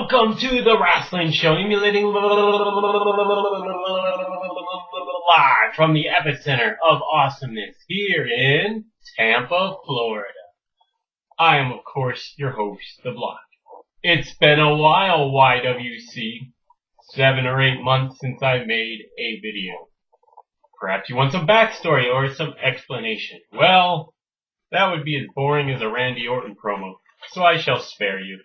Welcome to the Wrestling Show, emulating live from the epicenter of awesomeness here in Tampa, Florida. I am, of course, your host, The Block. It's been a while, YWC. 7 or 8 months since I made a video. Perhaps you want some backstory or some explanation. Well, that would be as boring as a Randy Orton promo, so I shall spare you.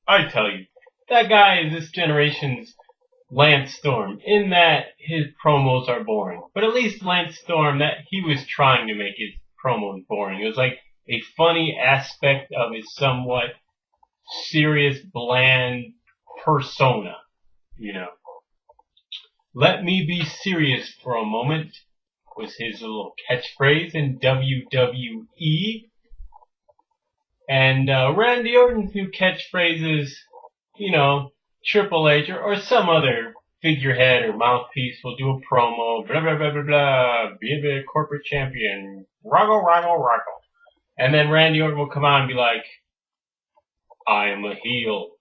I tell you, that guy is this generation's Lance Storm, in that his promos are boring. But at least Lance Storm, that he was trying to make his promos boring. It was like a funny aspect of his somewhat serious, bland persona, you know. Let me be serious for a moment was his little catchphrase in WWE. And Randy Orton's new catchphrase is, you know, Triple H or some other figurehead or mouthpiece will do a promo, blah, blah, blah, blah, blah, be a corporate champion, raggle, raggle, raggle. And then Randy Orton will come out and be like, I am a heel.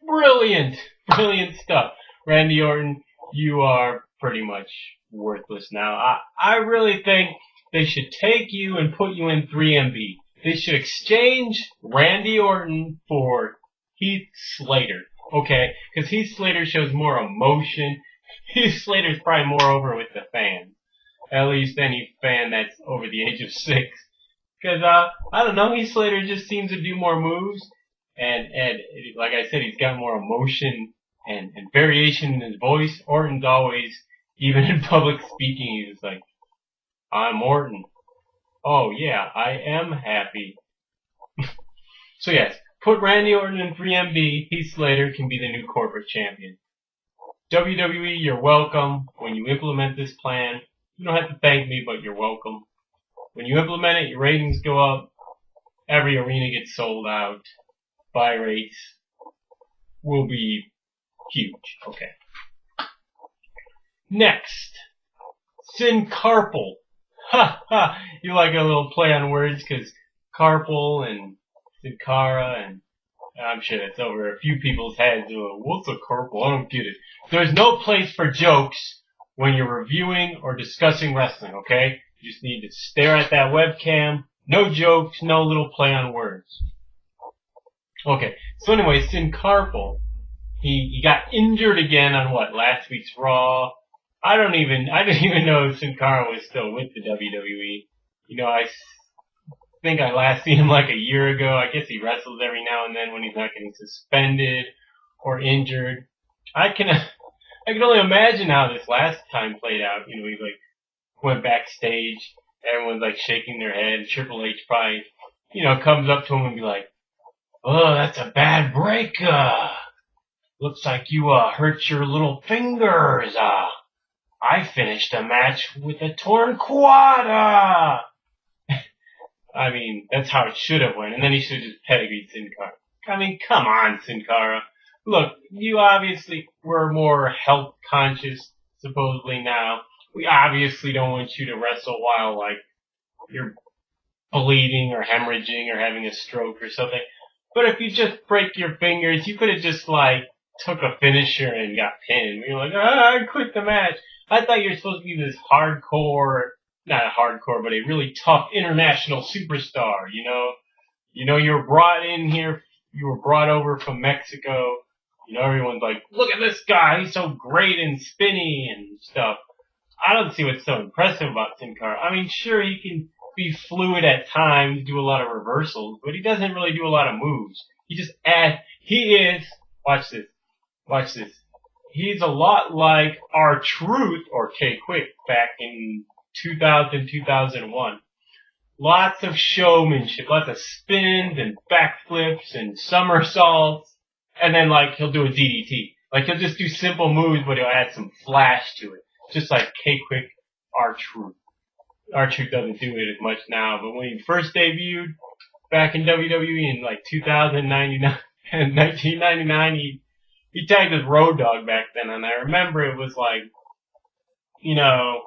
Brilliant, brilliant stuff. Randy Orton, you are pretty much worthless now. I really think they should take you and put you in 3MB. They should exchange Randy Orton for Heath Slater, okay? Because Heath Slater shows more emotion. Heath Slater's probably more over with the fans. At least any fan that's over the age of 6. Because, I don't know, Heath Slater just seems to do more moves. And like I said, he's got more emotion and variation in his voice. Orton's always, even in public speaking, he's like, I'm Orton. Oh yeah, I am happy. So yes, put Randy Orton in 3MB, Heath Slater can be the new corporate champion. WWE, you're welcome. When you implement this plan, you don't have to thank me, but you're welcome. When you implement it, your ratings go up. Every arena gets sold out. Buy rates will be huge. Okay. Next, Carpal. Ha ha! You like a little play on words because Carpal and Sin Cara, and I'm sure that's over a few people's heads. What's a Carpal? I don't get it. There's no place for jokes when you're reviewing or discussing wrestling, okay? You just need to stare at that webcam. No jokes, no little play on words. Okay, so anyway, Sin Carpal, he got injured again on last week's Raw. I didn't even know Sin Cara was still with the WWE. You know, I think I last seen him like a year ago. I guess he wrestles every now and then when he's not getting suspended or injured. I can only imagine how this last time played out. You know, he like went backstage, everyone's like shaking their head. Triple H probably, you know, comes up to him and be like, "Oh, that's a bad break. Looks like you hurt your little fingers. I finished the match with a torn quad. I mean, that's how it should have went. And then he should have just pedigreed Sin Cara. I mean, come on, Sin Cara. Look, you obviously were more health conscious, supposedly now. We obviously don't want you to wrestle while, like, you're bleeding or hemorrhaging or having a stroke or something. But if you just break your fingers, you could have just, like, took a finisher and got pinned. You're like, I quit the match. I thought you were supposed to be this hardcore, not a hardcore, but a really tough international superstar, you know? You know, you were brought in here, you were brought over from Mexico. You know, everyone's like, look at this guy, he's so great and spinny and stuff. I don't see what's so impressive about Sin Cara. I mean, sure, he can be fluid at times, do a lot of reversals, but he doesn't really do a lot of moves. Watch this. He's a lot like R-Truth or K-Quick back in 2000, 2001. Lots of showmanship, lots of spins and backflips and somersaults, and then like he'll do a DDT. Like he'll just do simple moves, but he'll add some flash to it. Just like K-Quick, R-Truth. R-Truth doesn't do it as much now, but when he first debuted back in WWE in like 1999, he tagged as Road Dogg back then, and I remember it was like, you know,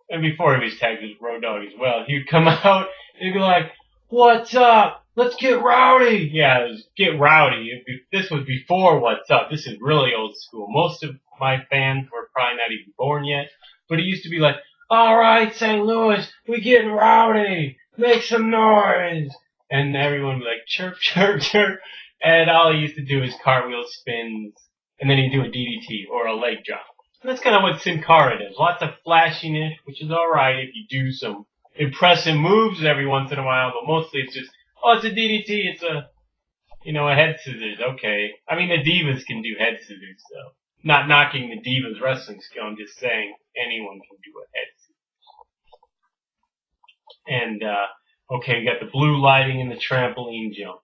and before he was tagged as Road Dogg as well, he'd come out and he'd be like, what's up? let's get rowdy. Yeah, it was get rowdy. This was before What's Up. This is really old school. Most of my fans were probably not even born yet. But it used to be like, all right, St. Louis, we getting rowdy. Make some noise. And everyone would be like, chirp, chirp, chirp. And all he used to do is cartwheel spins. And then he'd do a DDT or a leg drop. And that's kind of what Sin Cara does. Lots of flashiness, which is all right if you do some impressive moves every once in a while. But mostly it's just, oh, it's a DDT. It's a head scissors. Okay. I mean, the Divas can do head scissors, so. Not knocking the Divas wrestling skill. I'm just saying anyone can do a head scissors. And, okay, we got the blue lighting and the trampoline jump.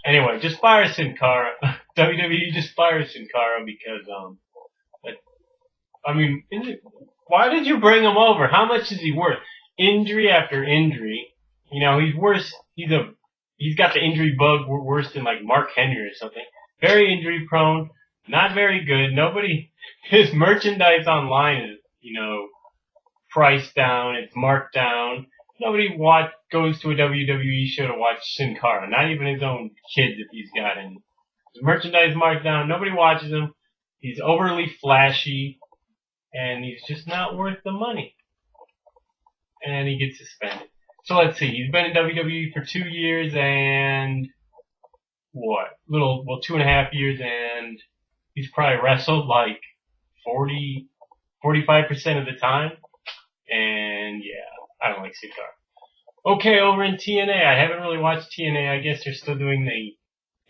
Anyway, just fire Sin Cara. WWE just fire Sin Cara because, why did you bring him over? How much is he worth? Injury after injury. He's worse. He's got the injury bug worse than like Mark Henry or something. Very injury prone. Not very good. His merchandise online is, priced down. It's marked down. Nobody goes to a WWE show to watch Sin Cara. Not even his own kids if he's got any. His merchandise marked down. Nobody watches him. He's overly flashy. And he's just not worth the money. And he gets suspended. So let's see. He's been in WWE for 2 years and 2.5 years, and he's probably wrestled like 45% of the time. And yeah, I don't like Sin Cara. Okay, over in TNA, I haven't really watched TNA. I guess they're still doing the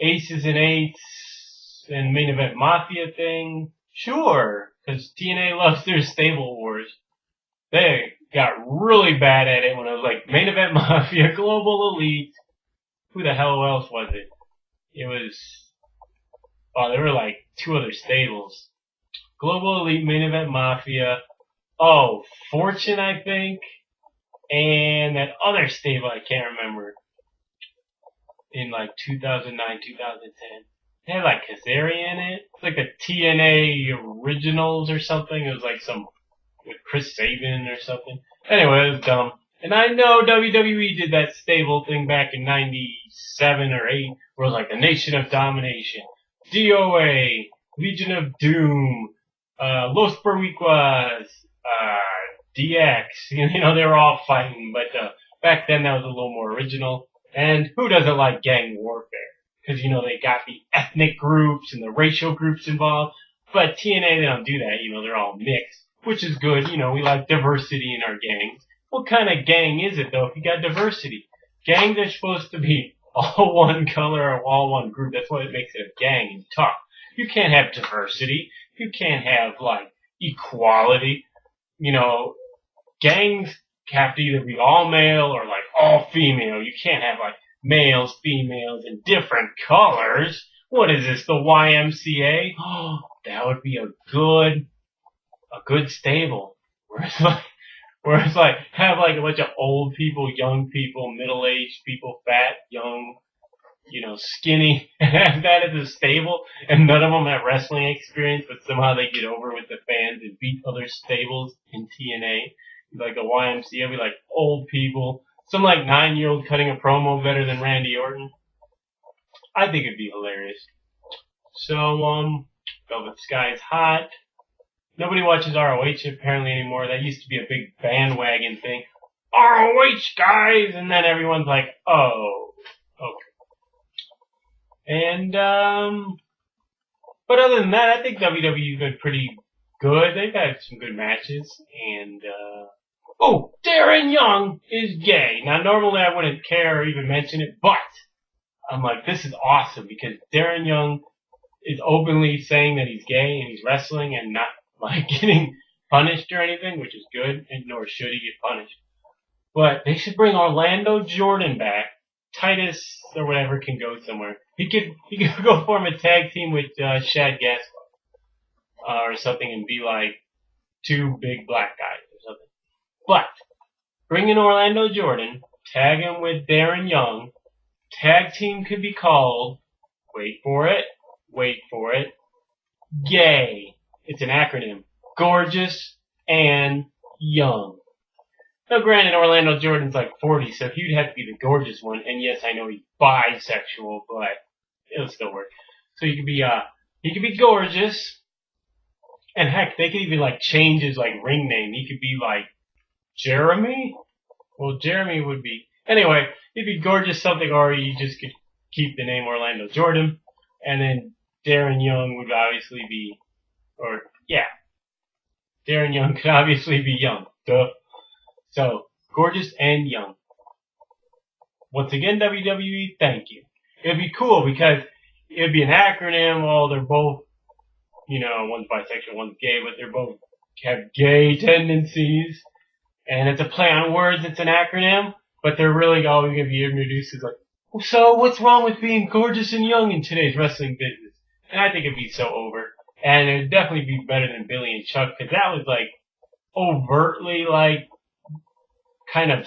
Aces and Eights and Main Event Mafia thing. Sure, because TNA loves their stable wars. They got really bad at it when it was like Main Event Mafia, Global Elite. Who the hell else was it? There were like 2 other stables. Global Elite, Main Event Mafia. Oh, Fortune, I think. And that other stable I can't remember. In like 2009, 2010. They had like Kazarian in it. It's like the TNA Originals or something. It was like with Chris Sabin or something. Anyway, it was dumb. And I know WWE did that stable thing back in 97 or 8, where it was like the Nation of Domination, DOA, Legion of Doom, Los Boricuas, DX. They were all fighting, but back then that was a little more original. And who doesn't like gang warfare? Because, they got the ethnic groups and the racial groups involved. But TNA, they don't do that. They're all mixed, which is good. We like diversity in our gangs. What kind of gang is it, though, if you got diversity? Gangs are supposed to be all one color or all one group. That's what makes it a gang and tough. You can't have diversity. You can't have, equality. Gangs have to either be all male or, all female. You can't have, males, females, and different colors. What is this, the YMCA? Oh, that would be a good stable. Where it's have a bunch of old people, young people, middle-aged people, fat, young, skinny, have that as a stable, and none of them have wrestling experience, but somehow they get over with the fans and beat other stables in TNA. Like the YMCA, be like old people. Some 9-year-old cutting a promo better than Randy Orton. I think it'd be hilarious. So, Velvet Sky's hot. Nobody watches ROH apparently anymore. That used to be a big bandwagon thing. ROH, guys! And then everyone's like, oh, okay. And, but other than that, I think WWE's been pretty good. They've had some good matches. And, Darren Young is gay. Now, normally I wouldn't care or even mention it, but I'm like, this is awesome because Darren Young is openly saying that he's gay and he's wrestling and not getting punished or anything, which is good, and nor should he get punished. But they should bring Orlando Jordan back. Titus or whatever can go somewhere. He could go form a tag team with Shad Gaspar or something and be like 2 big black guys or something. But bring in Orlando Jordan, tag him with Darren Young. Tag team could be called, wait for it, G.A.Y. It's an acronym. Gorgeous and Young. Now, granted, Orlando Jordan's like 40, so he'd have to be the gorgeous one. And yes, I know he's bisexual, but it'll still work. So he could be gorgeous. And heck, they could even like change his like ring name. He could be like Jeremy. Well, Jeremy would be anyway. He'd be gorgeous something, or you just could keep the name Orlando Jordan, and then Darren Young would obviously be, or yeah, Darren Young could obviously be young. Duh. So gorgeous and young. Once again, WWE, thank you. It'd be cool because it'd be an acronym. Oh, they're both, one's bisexual, one's gay, but they're both have gay tendencies. And it's a play on words, it's an acronym, but they're really always going to be introduced as like, so what's wrong with being gorgeous and young in today's wrestling business? And I think it'd be so over. And it'd definitely be better than Billy and Chuck, because that was like overtly like kind of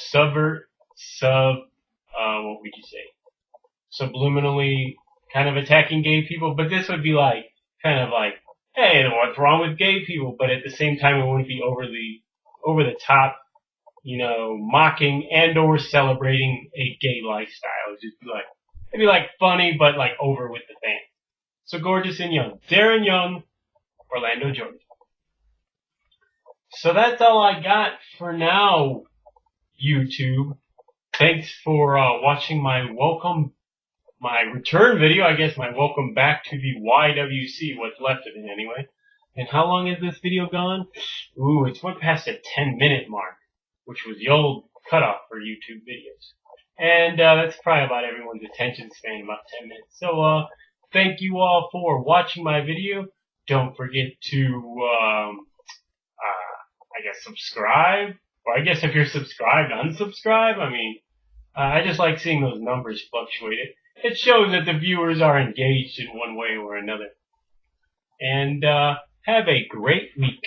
what would you say? Subliminally kind of attacking gay people, but this would be like, kind of like, hey, what's wrong with gay people? But at the same time, it wouldn't be over the top, mocking and or celebrating a gay lifestyle. It'd be like funny, but like over with the fans. So gorgeous and young. Darren Young, Orlando Jordan. So that's all I got for now, YouTube. Thanks for watching my return video. I guess my welcome back to the YWC, what's left of it anyway. And how long is this video gone? Ooh, it's went past the 10-minute mark, which was the old cutoff for YouTube videos. And that's probably about everyone's attention span, about 10 minutes. So thank you all for watching my video. Don't forget to, subscribe. Or I guess if you're subscribed, unsubscribe. I mean, I just like seeing those numbers fluctuate. It shows that the viewers are engaged in one way or another. And have a great week.